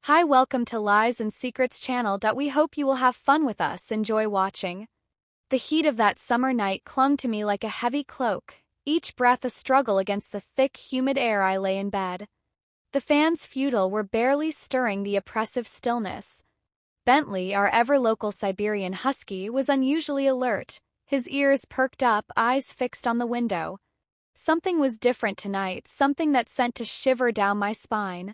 Hi, welcome to Lies and Secrets channel. We hope you will have fun with us. Enjoy watching. The heat of that summer night clung to me like a heavy cloak, each breath a struggle against the thick, humid air. I lay in bed. The fans futile were barely stirring the oppressive stillness. Bentley, our ever-local Siberian husky, was unusually alert, his ears perked up, eyes fixed on the window. Something was different tonight, something that sent a shiver down my spine.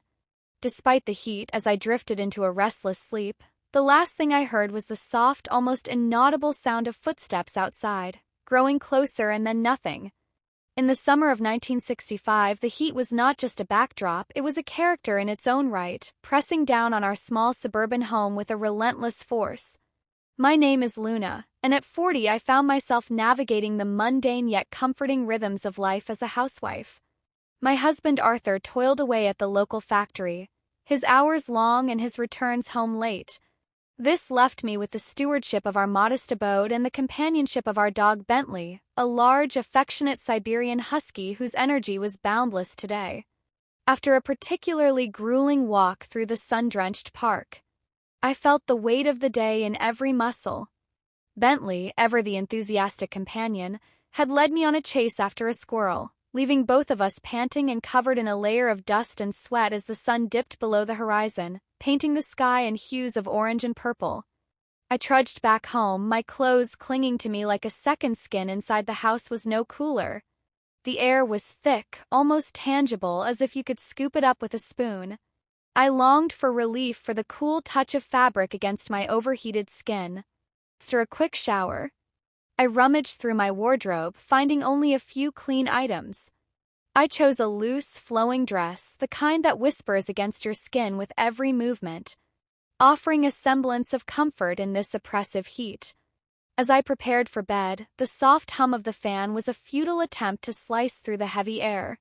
Despite the heat, as I drifted into a restless sleep, the last thing I heard was the soft, almost inaudible sound of footsteps outside, growing closer and then nothing. In the summer of 1965, the heat was not just a backdrop, it was a character in its own right, pressing down on our small suburban home with a relentless force. My name is Luna, and at 40 I found myself navigating the mundane yet comforting rhythms of life as a housewife. My husband Arthur toiled away at the local factory, his hours long and his returns home late. This left me with the stewardship of our modest abode and the companionship of our dog Bentley, a large, affectionate Siberian husky whose energy was boundless today. After a particularly grueling walk through the sun-drenched park, I felt the weight of the day in every muscle. Bentley, ever the enthusiastic companion, had led me on a chase after a squirrel, leaving both of us panting and covered in a layer of dust and sweat as the sun dipped below the horizon, painting the sky in hues of orange and purple. I trudged back home, my clothes clinging to me like a second skin. Inside the house was no cooler. The air was thick, almost tangible, as if you could scoop it up with a spoon. I longed for relief, for the cool touch of fabric against my overheated skin. After a quick shower, I rummaged through my wardrobe, finding only a few clean items. I chose a loose, flowing dress, the kind that whispers against your skin with every movement, offering a semblance of comfort in this oppressive heat. As I prepared for bed, the soft hum of the fan was a futile attempt to slice through the heavy air.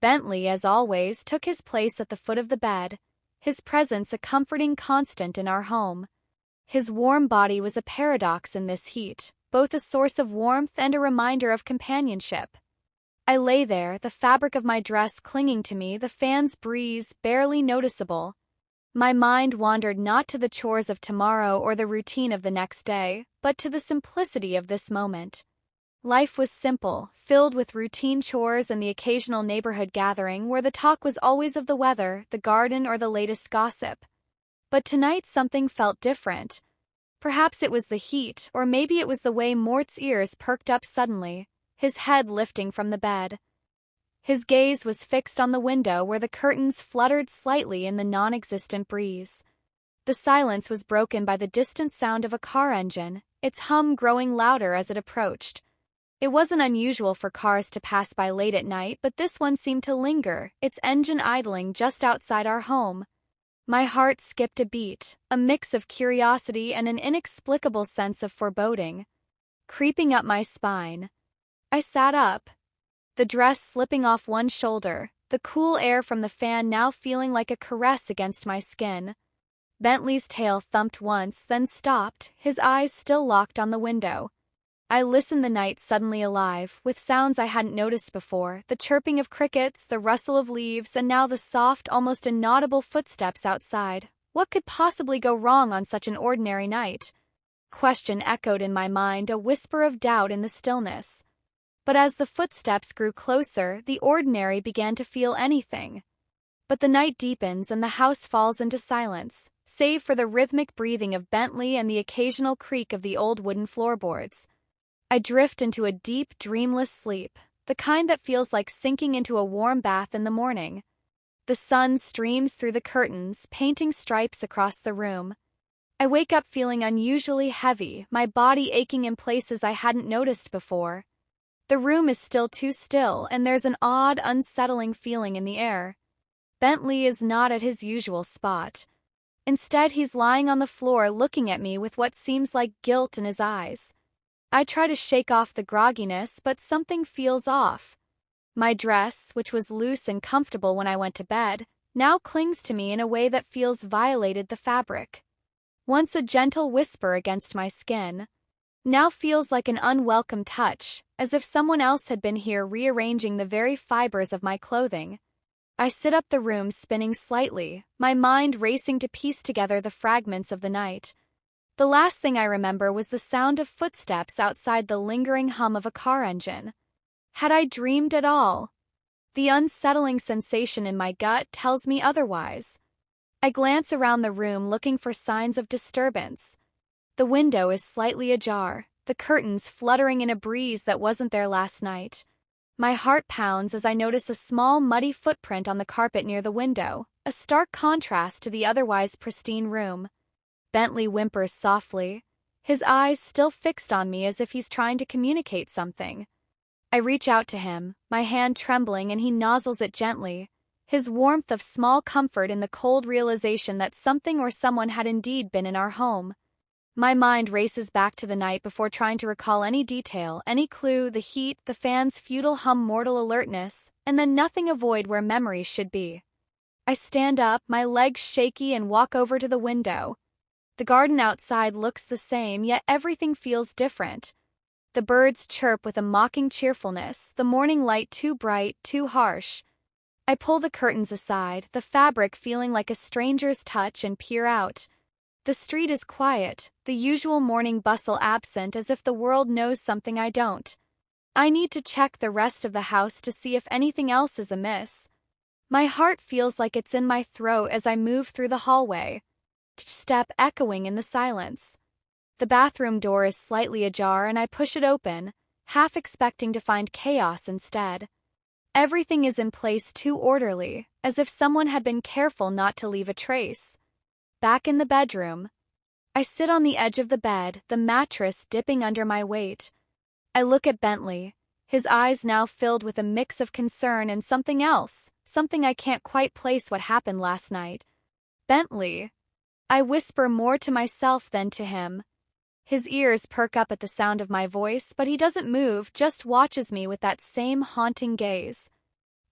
Bentley, as always, took his place at the foot of the bed, his presence a comforting constant in our home. His warm body was a paradox in this heat, both a source of warmth and a reminder of companionship. I lay there, the fabric of my dress clinging to me, the fan's breeze barely noticeable. My mind wandered not to the chores of tomorrow or the routine of the next day, but to the simplicity of this moment. Life was simple, filled with routine chores and the occasional neighborhood gathering where the talk was always of the weather, the garden, or the latest gossip. But tonight something felt different. Perhaps it was the heat, or maybe it was the way Mort's ears perked up suddenly, his head lifting from the bed. His gaze was fixed on the window where the curtains fluttered slightly in the non-existent breeze. The silence was broken by the distant sound of a car engine, its hum growing louder as it approached. It wasn't unusual for cars to pass by late at night, but this one seemed to linger, its engine idling just outside our home. My heart skipped a beat, a mix of curiosity and an inexplicable sense of foreboding, creeping up my spine. I sat up, the dress slipping off one shoulder, the cool air from the fan now feeling like a caress against my skin. Bentley's tail thumped once, then stopped, his eyes still locked on the window. I listened, the night suddenly alive, with sounds I hadn't noticed before, the chirping of crickets, the rustle of leaves, and now the soft, almost inaudible footsteps outside. What could possibly go wrong on such an ordinary night? Question echoed in my mind, a whisper of doubt in the stillness. But as the footsteps grew closer, the ordinary began to feel anything. But the night deepens and the house falls into silence, save for the rhythmic breathing of Bentley and the occasional creak of the old wooden floorboards. I drift into a deep, dreamless sleep, the kind that feels like sinking into a warm bath in the morning. The sun streams through the curtains, painting stripes across the room. I wake up feeling unusually heavy, my body aching in places I hadn't noticed before. The room is still too still, and there's an odd, unsettling feeling in the air. Bentley is not at his usual spot. Instead, he's lying on the floor looking at me with what seems like guilt in his eyes. I try to shake off the grogginess, but something feels off. My dress, which was loose and comfortable when I went to bed, now clings to me in a way that feels violated the fabric. Once a gentle whisper against my skin, now feels like an unwelcome touch, as if someone else had been here rearranging the very fibers of my clothing. I sit up the room spinning slightly, my mind racing to piece together the fragments of the night. The last thing I remember was the sound of footsteps outside, the lingering hum of a car engine. Had I dreamed at all? The unsettling sensation in my gut tells me otherwise. I glance around the room looking for signs of disturbance. The window is slightly ajar, the curtains fluttering in a breeze that wasn't there last night. My heart pounds as I notice a small muddy footprint on the carpet near the window, a stark contrast to the otherwise pristine room. Bentley whimpers softly, his eyes still fixed on me as if he's trying to communicate something. I reach out to him, my hand trembling, and he nozzles it gently, his warmth of small comfort in the cold realization that something or someone had indeed been in our home. My mind races back to the night before, trying to recall any detail, any clue, the heat, the fan's futile hum, mortal alertness, and then nothing a void where memories should be. I stand up, my legs shaky, and walk over to the window. The garden outside looks the same, yet everything feels different. The birds chirp with a mocking cheerfulness, the morning light too bright, too harsh. I pull the curtains aside, the fabric feeling like a stranger's touch, and peer out. The street is quiet, the usual morning bustle absent, as if the world knows something I don't. I need to check the rest of the house to see if anything else is amiss. My heart feels like it's in my throat as I move through the hallway, each step echoing in the silence. The bathroom door is slightly ajar and I push it open, half expecting to find chaos instead. Everything is in place, too orderly, as if someone had been careful not to leave a trace. Back in the bedroom, I sit on the edge of the bed, the mattress dipping under my weight. I look at Bentley, his eyes now filled with a mix of concern and something else, something I can't quite place what happened last night. Bentley. I whisper, more to myself than to him. His ears perk up at the sound of my voice, but he doesn't move, just watches me with that same haunting gaze.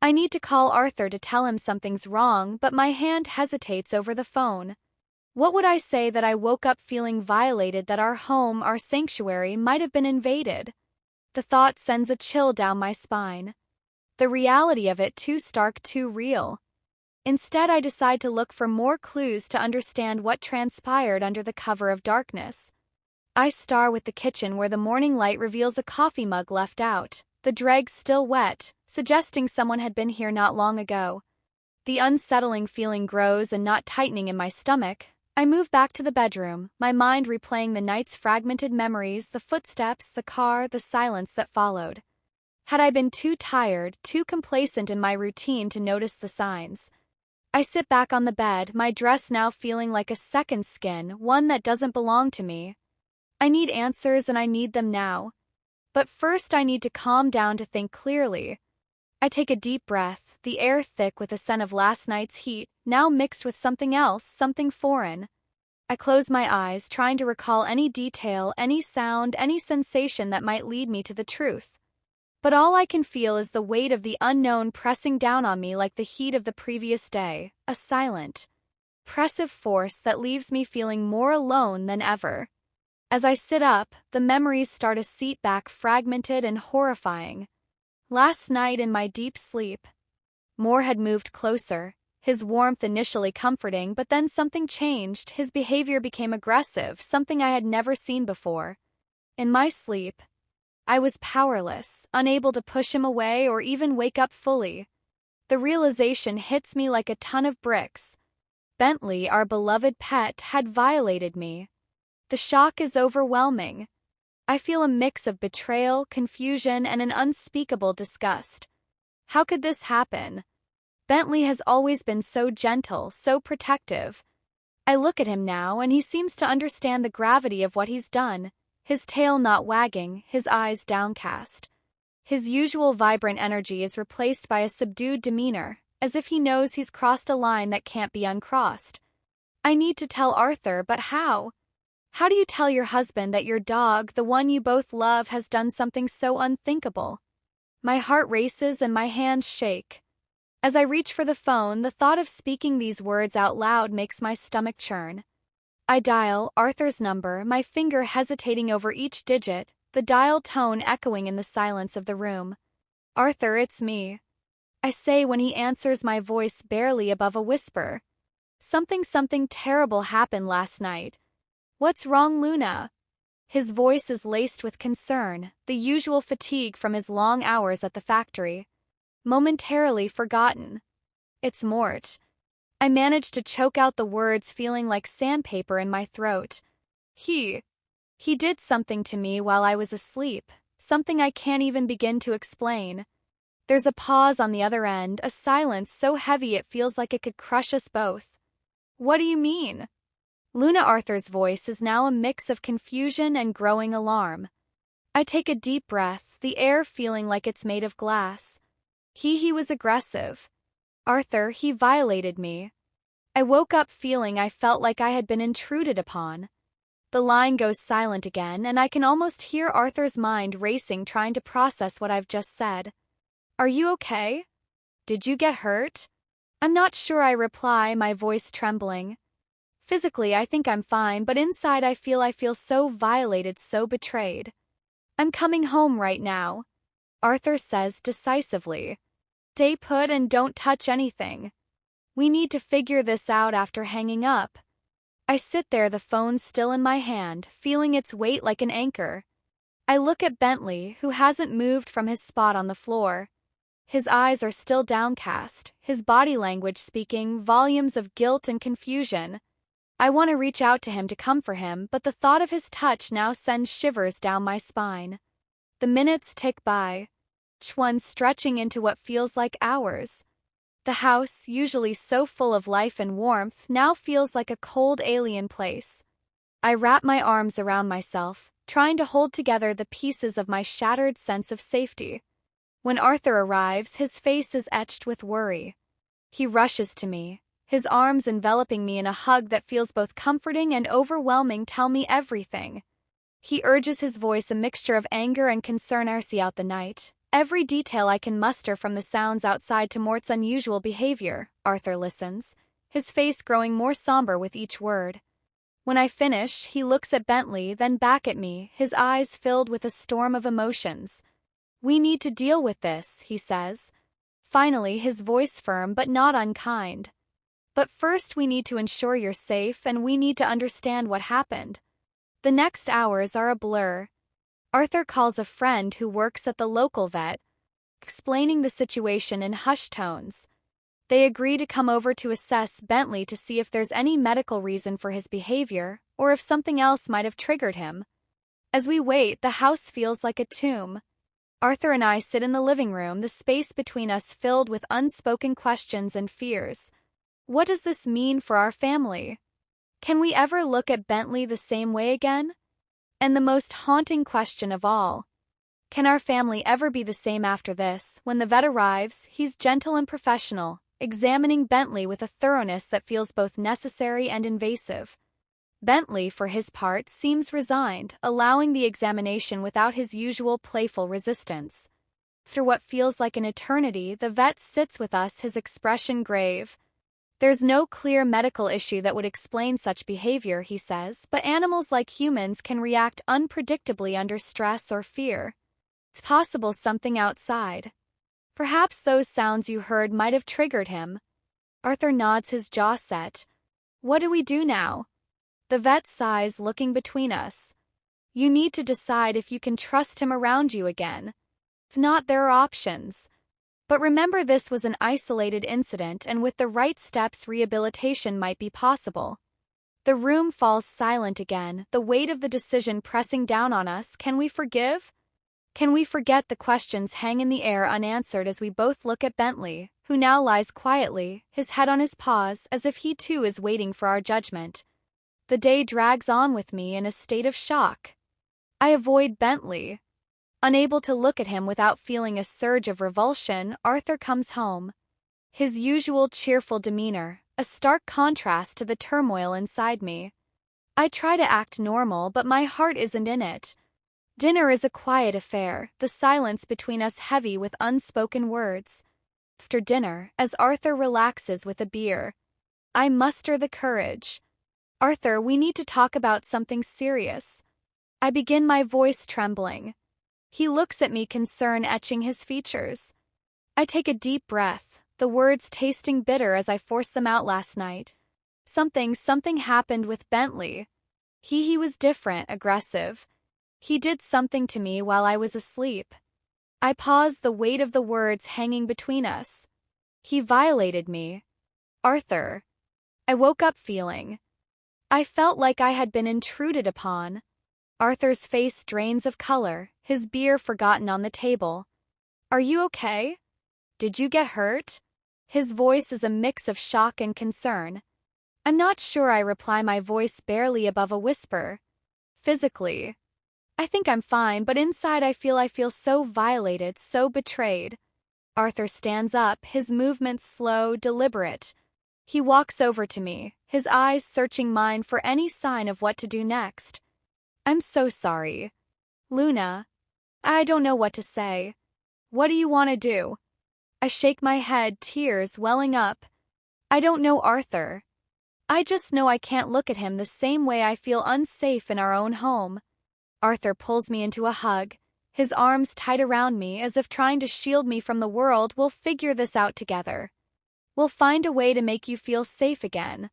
I need to call Arthur to tell him something's wrong, but my hand hesitates over the phone. What would I say? That I woke up feeling violated, that our home, our sanctuary, might have been invaded? The thought sends a chill down my spine. The reality of it too stark, too real. Instead, I decide to look for more clues to understand what transpired under the cover of darkness. I start with the kitchen, where the morning light reveals a coffee mug left out, the dregs still wet, suggesting someone had been here not long ago. The unsettling feeling grows, and not tightening in my stomach, I move back to the bedroom, my mind replaying the night's fragmented memories, the footsteps, the car, the silence that followed. Had I been too tired, too complacent in my routine to notice the signs? I sit back on the bed, my dress now feeling like a second skin, one that doesn't belong to me. I need answers, and I need them now. But first I need to calm down to think clearly. I take a deep breath, the air thick with the scent of last night's heat, now mixed with something else, something foreign. I close my eyes, trying to recall any detail, any sound, any sensation that might lead me to the truth. But all I can feel is the weight of the unknown pressing down on me like the heat of the previous day, a silent, oppressive force that leaves me feeling more alone than ever. As I sit up, the memories start to seep back, fragmented and horrifying. Last night in my deep sleep, Moore had moved closer, his warmth initially comforting, but then something changed. His behavior became aggressive, something I had never seen before. In my sleep, I was powerless, unable to push him away or even wake up fully. The realization hits me like a ton of bricks. Bentley, our beloved pet, had violated me. The shock is overwhelming. I feel a mix of betrayal, confusion, and an unspeakable disgust. How could this happen? Bentley has always been so gentle, so protective. I look at him now, and he seems to understand the gravity of what he's done. His tail not wagging, his eyes downcast. His usual vibrant energy is replaced by a subdued demeanor, as if he knows he's crossed a line that can't be uncrossed. I need to tell Arthur, but how? How do you tell your husband that your dog, the one you both love, has done something so unthinkable? My heart races and my hands shake. As I reach for the phone, the thought of speaking these words out loud makes my stomach churn. I dial Arthur's number, my finger hesitating over each digit, the dial tone echoing in the silence of the room. "Arthur, it's me." I say when he answers, my voice barely above a whisper. Something terrible happened last night. What's wrong, Luna? His voice is laced with concern, the usual fatigue from his long hours at the factory. Momentarily forgotten. It's Mort. I managed to choke out the words, feeling like sandpaper in my throat. He did something to me while I was asleep, something I can't even begin to explain. There's a pause on the other end, a silence so heavy it feels like it could crush us both. What do you mean? Luna. Arthur's voice is now a mix of confusion and growing alarm. I take a deep breath, the air feeling like it's made of glass. He was aggressive. Arthur, he violated me. I woke up feeling I felt like I had been intruded upon. The line goes silent again, and I can almost hear Arthur's mind racing, trying to process what I've just said. Are you okay? Did you get hurt? I'm not sure, I reply, my voice trembling. Physically, I think I'm fine, but inside I feel so violated, so betrayed. I'm coming home right now, Arthur says decisively. Stay put and don't touch anything. We need to figure this out. After hanging up, I sit there, the phone still in my hand, feeling its weight like an anchor. I look at Bentley, who hasn't moved from his spot on the floor. His eyes are still downcast, his body language speaking volumes of guilt and confusion. I want to reach out to him to comfort him, but the thought of his touch now sends shivers down my spine. The minutes tick by, each one stretching into what feels like hours. The house, usually so full of life and warmth, now feels like a cold alien place. I wrap my arms around myself, trying to hold together the pieces of my shattered sense of safety. When Arthur arrives, his face is etched with worry. He rushes to me, his arms enveloping me in a hug that feels both comforting and overwhelming. Tell me everything. He urges, his voice a mixture of anger and concern. I see out the night. Every detail I can muster, from the sounds outside to Mort's unusual behavior. Arthur listens, his face growing more somber with each word. When I finish, he looks at Bentley, then back at me, his eyes filled with a storm of emotions. We need to deal with this, he says. Finally, his voice firm but not unkind. But first we need to ensure you're safe, and we need to understand what happened. The next hours are a blur. Arthur calls a friend who works at the local vet, explaining the situation in hushed tones. They agree to come over to assess Bentley to see if there's any medical reason for his behavior, or if something else might have triggered him. As we wait, the house feels like a tomb. Arthur and I sit in the living room, the space between us filled with unspoken questions and fears. What does this mean for our family? Can we ever look at Bentley the same way again? And the most haunting question of all, can our family ever be the same after this? When the vet arrives, he's gentle and professional, examining Bentley with a thoroughness that feels both necessary and invasive. Bentley, for his part, seems resigned, allowing the examination without his usual playful resistance. Through what feels like an eternity, the vet sits with us, his expression grave. There's no clear medical issue that would explain such behavior, he says, but animals like humans can react unpredictably under stress or fear. It's possible something outside. Perhaps those sounds you heard might have triggered him. Arthur nods, his jaw set. What do we do now? The vet sighs, looking between us. You need to decide if you can trust him around you again. If not, there are options. But remember, this was an isolated incident, and with the right steps, rehabilitation might be possible. The room falls silent again, the weight of the decision pressing down on us. Can we forgive? Can we forget? The questions hang in the air unanswered as we both look at Bentley, who now lies quietly, his head on his paws, as if he too is waiting for our judgment. The day drags on with me in a state of shock. I avoid Bentley, unable to look at him without feeling a surge of revulsion. Arthur comes home. His usual cheerful demeanor, a stark contrast to the turmoil inside me. I try to act normal, but my heart isn't in it. Dinner is a quiet affair, the silence between us heavy with unspoken words. After dinner, as Arthur relaxes with a beer, I muster the courage. Arthur, we need to talk about something serious. I begin, my voice trembling. He looks at me, concern etching his features. I take a deep breath, the words tasting bitter as I forced them out last night. Something happened with Bentley. He was different, aggressive. He did something to me while I was asleep. I paused, the weight of the words hanging between us. He violated me. Arthur. I woke up feeling. I felt like I had been intruded upon. Arthur's face drains of color, his beer forgotten on the table. Are you okay? Did you get hurt? His voice is a mix of shock and concern. I'm not sure, I reply, my voice barely above a whisper. Physically, I think I'm fine, but inside I feel so violated, so betrayed. Arthur stands up, his movements slow, deliberate. He walks over to me, his eyes searching mine for any sign of what to do next. I'm so sorry. Luna. I don't know what to say. What do you want to do? I shake my head, tears welling up. I don't know, Arthur. I just know I can't look at him the same way. I feel unsafe in our own home. Arthur pulls me into a hug, his arms tight around me as if trying to shield me from the world. We'll figure this out together. We'll find a way to make you feel safe again.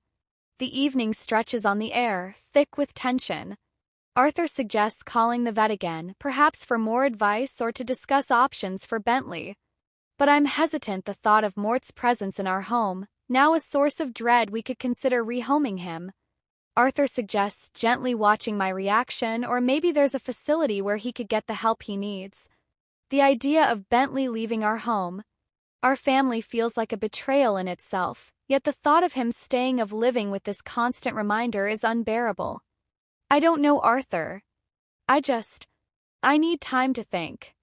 The evening stretches on the air, thick with tension. Arthur suggests calling the vet again, perhaps for more advice or to discuss options for Bentley. But I'm hesitant. The thought of Mort's presence in our home, now a source of dread, we could consider rehoming him. Arthur suggests gently watching my reaction, or maybe there's a facility where he could get the help he needs. The idea of Bentley leaving our home, our family, feels like a betrayal in itself, yet the thought of him staying, of living with this constant reminder, is unbearable. I don't know, Arthur. I need time to think.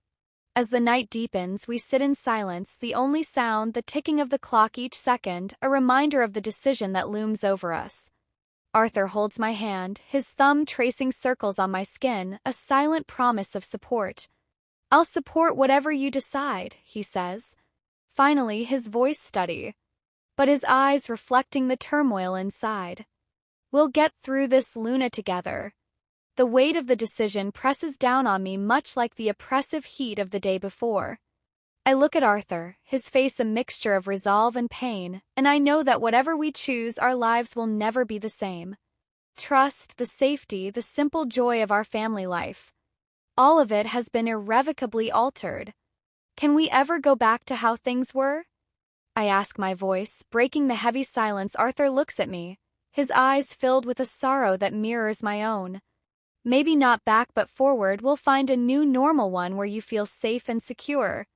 As the night deepens, we sit in silence, the only sound the ticking of the clock each second, a reminder of the decision that looms over us. Arthur holds my hand, his thumb tracing circles on my skin, a silent promise of support. I'll support whatever you decide, he says. Finally, his voice steady, but his eyes reflecting the turmoil inside. We'll get through this, Luna, together. The weight of the decision presses down on me, much like the oppressive heat of the day before. I look at Arthur, his face a mixture of resolve and pain, and I know that whatever we choose, our lives will never be the same. Trust, the safety, the simple joy of our family life. All of it has been irrevocably altered. Can we ever go back to how things were? I ask, my voice breaking the heavy silence. Arthur looks at me, his eyes filled with a sorrow that mirrors my own. Maybe not back, but forward. We'll find a new normal, one where you feel safe and secure.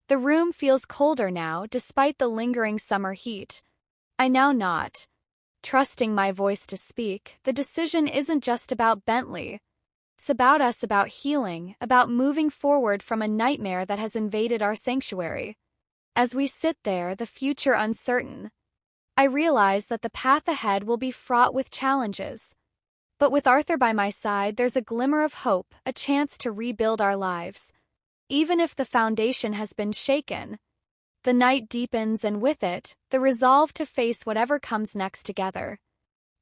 The room feels colder now, despite the lingering summer heat. I now nod, trusting my voice to speak. The decision isn't just about Bentley. It's about us, about healing, about moving forward from a nightmare that has invaded our sanctuary. As we sit there, the future uncertain, I realize that the path ahead will be fraught with challenges. But with Arthur by my side, there's a glimmer of hope, a chance to rebuild our lives. Even if the foundation has been shaken, the night deepens, and with it, the resolve to face whatever comes next together.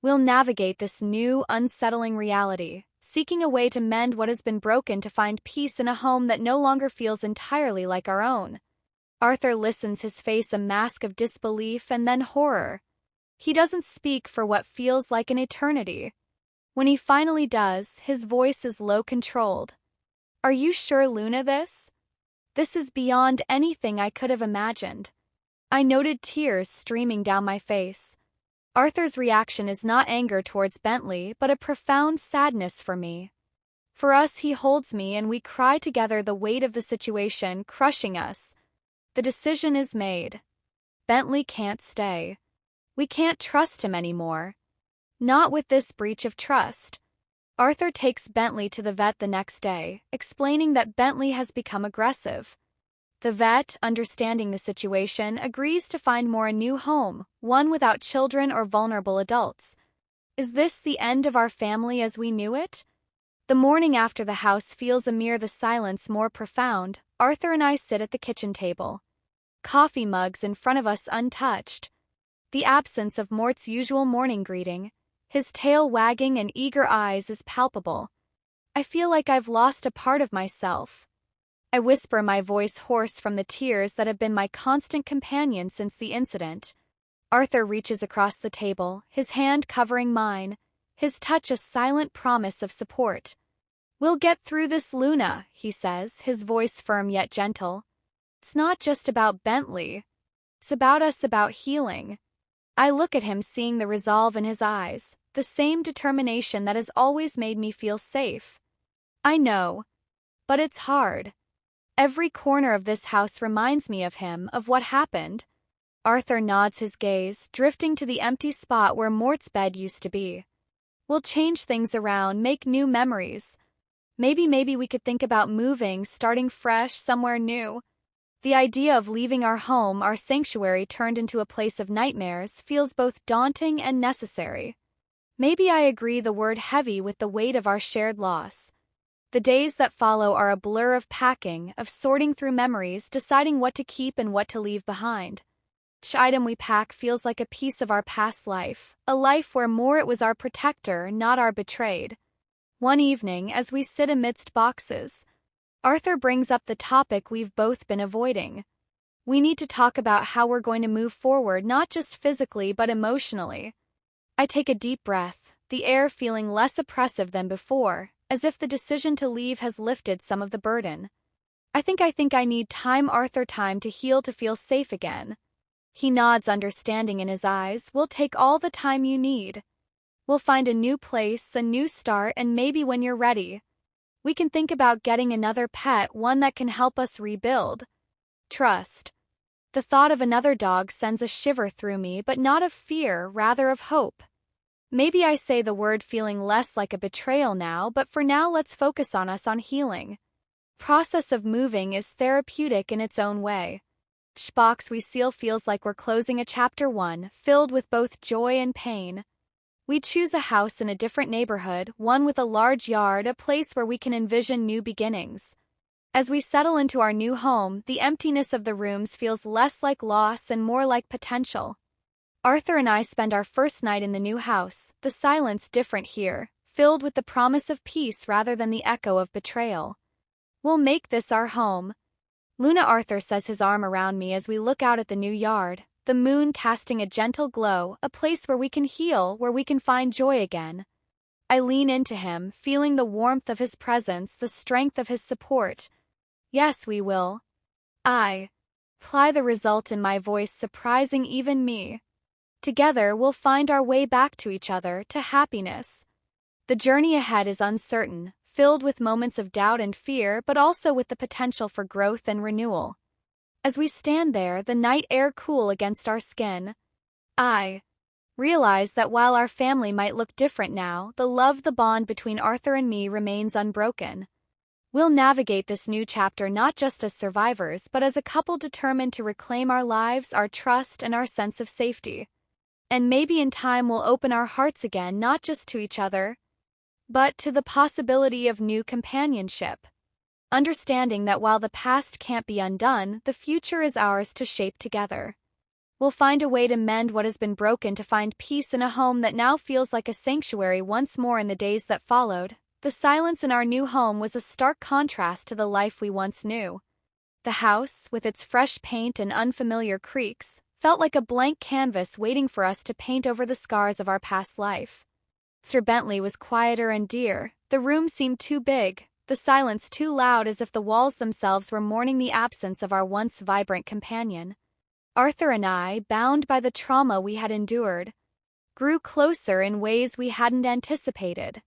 We'll navigate this new, unsettling reality, seeking a way to mend what has been broken, to find peace in a home that no longer feels entirely like our own. Arthur listens, his face a mask of disbelief and then horror. He doesn't speak for what feels like an eternity. When he finally does, his voice is low, controlled. Are you sure, Luna, this is beyond anything I could have imagined? I noted tears streaming down my face. Arthur's reaction is not anger towards Bentley, but a profound sadness for me. For us, he holds me and we cry together, the weight of the situation crushing us. The decision is made. Bentley can't stay. We can't trust him anymore. Not with this breach of trust. Arthur takes Bentley to the vet the next day, explaining that Bentley has become aggressive. The vet, understanding the situation, agrees to find Moore a new home, one without children or vulnerable adults. Is this the end of our family as we knew it? The morning after the house feels amir, the silence more profound. Arthur and I sit at the kitchen table, coffee mugs in front of us untouched. The absence of Mort's usual morning greeting, his tail wagging and eager eyes, is palpable. I feel like I've lost a part of myself. I whisper, my voice hoarse from the tears that have been my constant companion since the incident. Arthur reaches across the table, his hand covering mine, his touch a silent promise of support. "We'll get through this, Luna," he says, his voice firm yet gentle. "It's not just about Bentley. It's about us, about healing." I look at him, seeing the resolve in his eyes, the same determination that has always made me feel safe. I know, but it's hard. Every corner of this house reminds me of him, of what happened. Arthur nods his gaze, drifting to the empty spot where Mort's bed used to be. "We'll change things around, make new memories. Maybe we could think about moving, starting fresh, somewhere new." The idea of leaving our home, our sanctuary turned into a place of nightmares, feels both daunting and necessary. Maybe I agree, the word heavy with the weight of our shared loss. The days that follow are a blur of packing, of sorting through memories, deciding what to keep and what to leave behind. Each item we pack feels like a piece of our past life, a life where Mort was our protector, not our betrayed. One evening, as we sit amidst boxes, Arthur brings up the topic we've both been avoiding. We need to talk about how we're going to move forward, not just physically but emotionally. I take a deep breath, the air feeling less oppressive than before, as if the decision to leave has lifted some of the burden. I think I need time, Arthur, time to heal, to feel safe again. He nods, understanding in his eyes. "We'll take all the time you need. We'll find a new place, a new start, and maybe when you're ready, we can think about getting another pet, one that can help us rebuild. Trust." The thought of another dog sends a shiver through me, but not of fear, rather of hope. Maybe I say the word feeling less like a betrayal now, but for now let's focus on us, on healing. Process of moving is therapeutic in its own way. Each box we seal feels like we're closing a chapter 1, filled with both joy and pain. We choose a house in a different neighborhood, one with a large yard, a place where we can envision new beginnings. As we settle into our new home, the emptiness of the rooms feels less like loss and more like potential. Arthur and I spend our first night in the new house, the silence different here, filled with the promise of peace rather than the echo of betrayal. "We'll make this our home." Luna, Arthur says, his arm around me as we look out at the new yard, the moon casting a gentle glow, a place where we can heal, where we can find joy again. I lean into him, feeling the warmth of his presence, the strength of his support. "Yes, we will." I apply the result in my voice, surprising even me. "Together we'll find our way back to each other, to happiness." The journey ahead is uncertain, filled with moments of doubt and fear, but also with the potential for growth and renewal. As we stand there, the night air cool against our skin, I realize that while our family might look different now, the love, the bond between Arthur and me remains unbroken. We'll navigate this new chapter not just as survivors, but as a couple determined to reclaim our lives, our trust, and our sense of safety. And maybe in time we'll open our hearts again, not just to each other, but to the possibility of new companionship. Understanding that while the past can't be undone, the future is ours to shape together. We'll find a way to mend what has been broken, to find peace in a home that now feels like a sanctuary once more. In the days that followed, the silence in our new home was a stark contrast to the life we once knew. The house, with its fresh paint and unfamiliar creaks, felt like a blank canvas waiting for us to paint over the scars of our past life. Mr. Bentley was quieter and dear. The room seemed too big, the silence too loud, as if the walls themselves were mourning the absence of our once vibrant companion. Arthur and I, bound by the trauma we had endured, grew closer in ways we hadn't anticipated.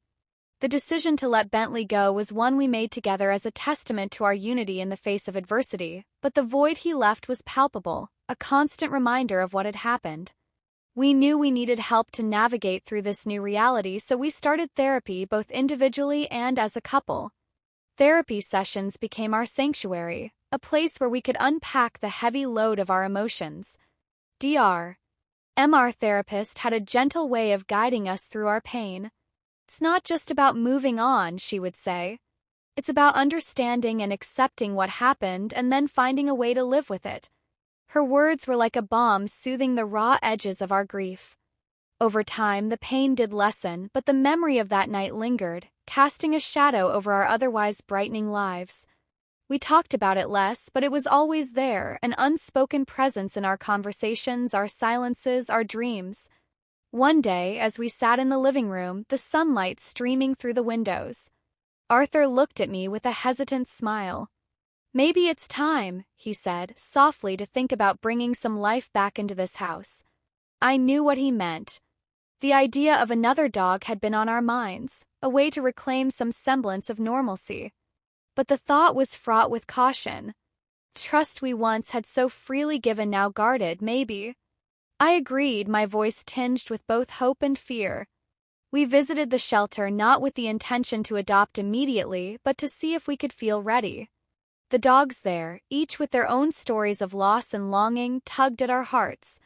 The decision to let Bentley go was one we made together as a testament to our unity in the face of adversity, but the void he left was palpable, a constant reminder of what had happened. We knew we needed help to navigate through this new reality, so we started therapy, both individually and as a couple. Therapy sessions became our sanctuary, a place where we could unpack the heavy load of our emotions. Dr. Our therapist had a gentle way of guiding us through our pain. "It's not just about moving on," she would say. "It's about understanding and accepting what happened and then finding a way to live with it." Her words were like a balm, soothing the raw edges of our grief. Over time, the pain did lessen, but the memory of that night lingered, casting a shadow over our otherwise brightening lives. We talked about it less, but it was always there, an unspoken presence in our conversations, our silences, our dreams. One day, as we sat in the living room, the sunlight streaming through the windows, Arthur looked at me with a hesitant smile. "Maybe it's time," he said, softly, "to think about bringing some life back into this house." I knew what he meant. The idea of another dog had been on our minds, a way to reclaim some semblance of normalcy. But the thought was fraught with caution. Trust we once had so freely given, now guarded, maybe. I agreed, my voice tinged with both hope and fear. We visited the shelter not with the intention to adopt immediately, but to see if we could feel ready. The dogs there, each with their own stories of loss and longing, tugged at our hearts.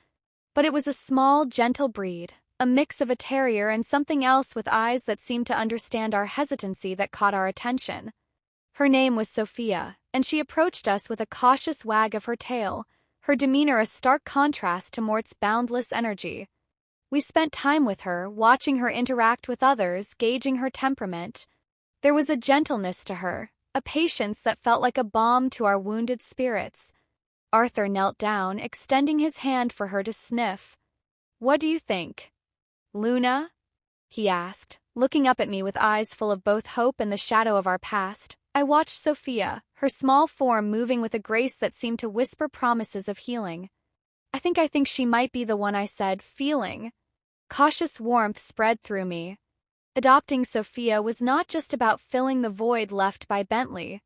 But it was a small, gentle breed, a mix of a terrier and something else with eyes that seemed to understand our hesitancy, that caught our attention. Her name was Sophia, and she approached us with a cautious wag of her tail, her demeanor a stark contrast to Mort's boundless energy. We spent time with her, watching her interact with others, gauging her temperament. There was a gentleness to her, a patience that felt like a balm to our wounded spirits. Arthur knelt down, extending his hand for her to sniff. "What do you think, Luna?" he asked, looking up at me with eyes full of both hope and the shadow of our past. I watched Sophia, her small form moving with a grace that seemed to whisper promises of healing. I think she might be the one," I said, feeling. Cautious warmth spread through me. Adopting Sophia was not just about filling the void left by Bentley.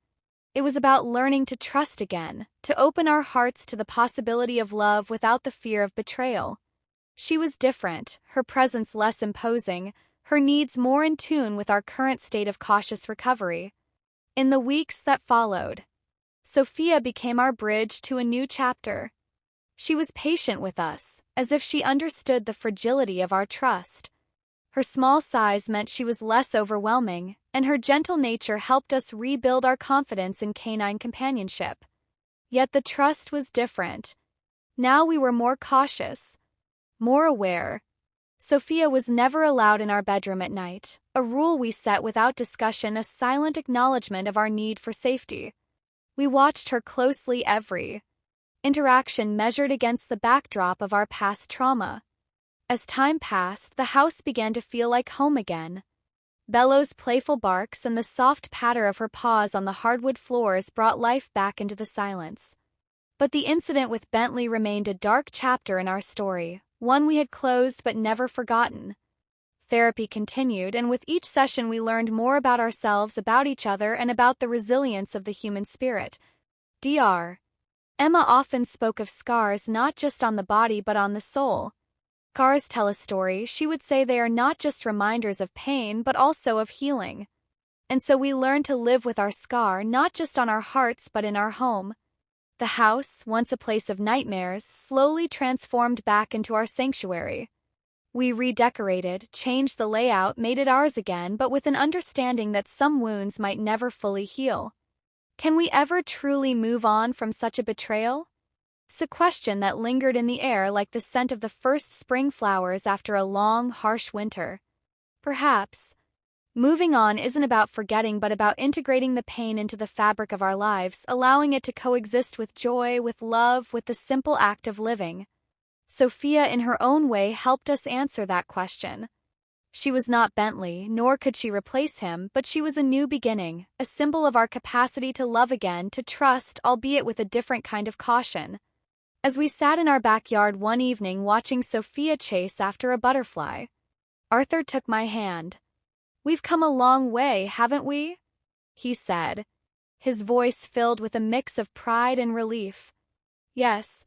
It was about learning to trust again, to open our hearts to the possibility of love without the fear of betrayal. She was different, her presence less imposing, her needs more in tune with our current state of cautious recovery. In the weeks that followed, Sophia became our bridge to a new chapter. She was patient with us, as if she understood the fragility of our trust. Her small size meant she was less overwhelming, and her gentle nature helped us rebuild our confidence in canine companionship. Yet the trust was different. Now we were more cautious, more aware. Sophia was never allowed in our bedroom at night, a rule we set without discussion, a silent acknowledgement of our need for safety. We watched her closely, every interaction measured against the backdrop of our past trauma. As time passed, the house began to feel like home again. Bellow's playful barks and the soft patter of her paws on the hardwood floors brought life back into the silence. But the incident with Bentley remained a dark chapter in our story, one we had closed but never forgotten. Therapy continued, and with each session we learned more about ourselves, about each other, and about the resilience of the human spirit. Dr. Emma often spoke of scars not just on the body but on the soul. Scars tell a story. She would say they are not just reminders of pain but also of healing. And so we learned to live with our scar not just on our hearts but in our home. The house, once a place of nightmares, slowly transformed back into our sanctuary. We redecorated, changed the layout, made it ours again, but with an understanding that some wounds might never fully heal. Can we ever truly move on from such a betrayal? It's a question that lingered in the air like the scent of the first spring flowers after a long, harsh winter. Perhaps moving on isn't about forgetting but about integrating the pain into the fabric of our lives, allowing it to coexist with joy, with love, with the simple act of living. Sophia, in her own way, helped us answer that question. She was not Bentley, nor could she replace him, but she was a new beginning, a symbol of our capacity to love again, to trust, albeit with a different kind of caution. As we sat in our backyard one evening watching Sophia chase after a butterfly, Arthur took my hand. "We've come a long way, haven't we?" he said, his voice filled with a mix of pride and relief. "Yes,"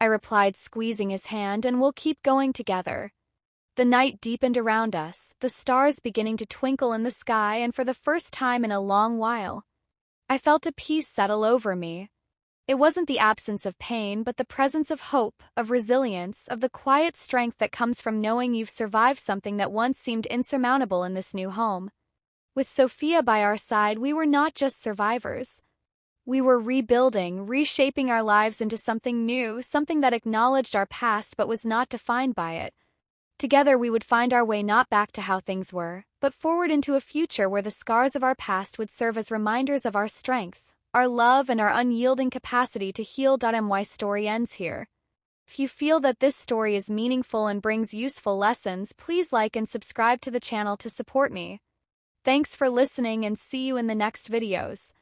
I replied, squeezing his hand, "and we'll keep going together." The night deepened around us, the stars beginning to twinkle in the sky, and for the first time in a long while, I felt a peace settle over me. It wasn't the absence of pain, but the presence of hope, of resilience, of the quiet strength that comes from knowing you've survived something that once seemed insurmountable in this new home. With Sophia by our side, we were not just survivors. We were rebuilding, reshaping our lives into something new, something that acknowledged our past but was not defined by it. Together we would find our way not back to how things were, but forward into a future where the scars of our past would serve as reminders of our strength, Our love and our unyielding capacity to heal. My story ends here. If you feel that this story is meaningful and brings useful lessons, please like and subscribe to the channel to support me. Thanks for listening and see you in the next videos.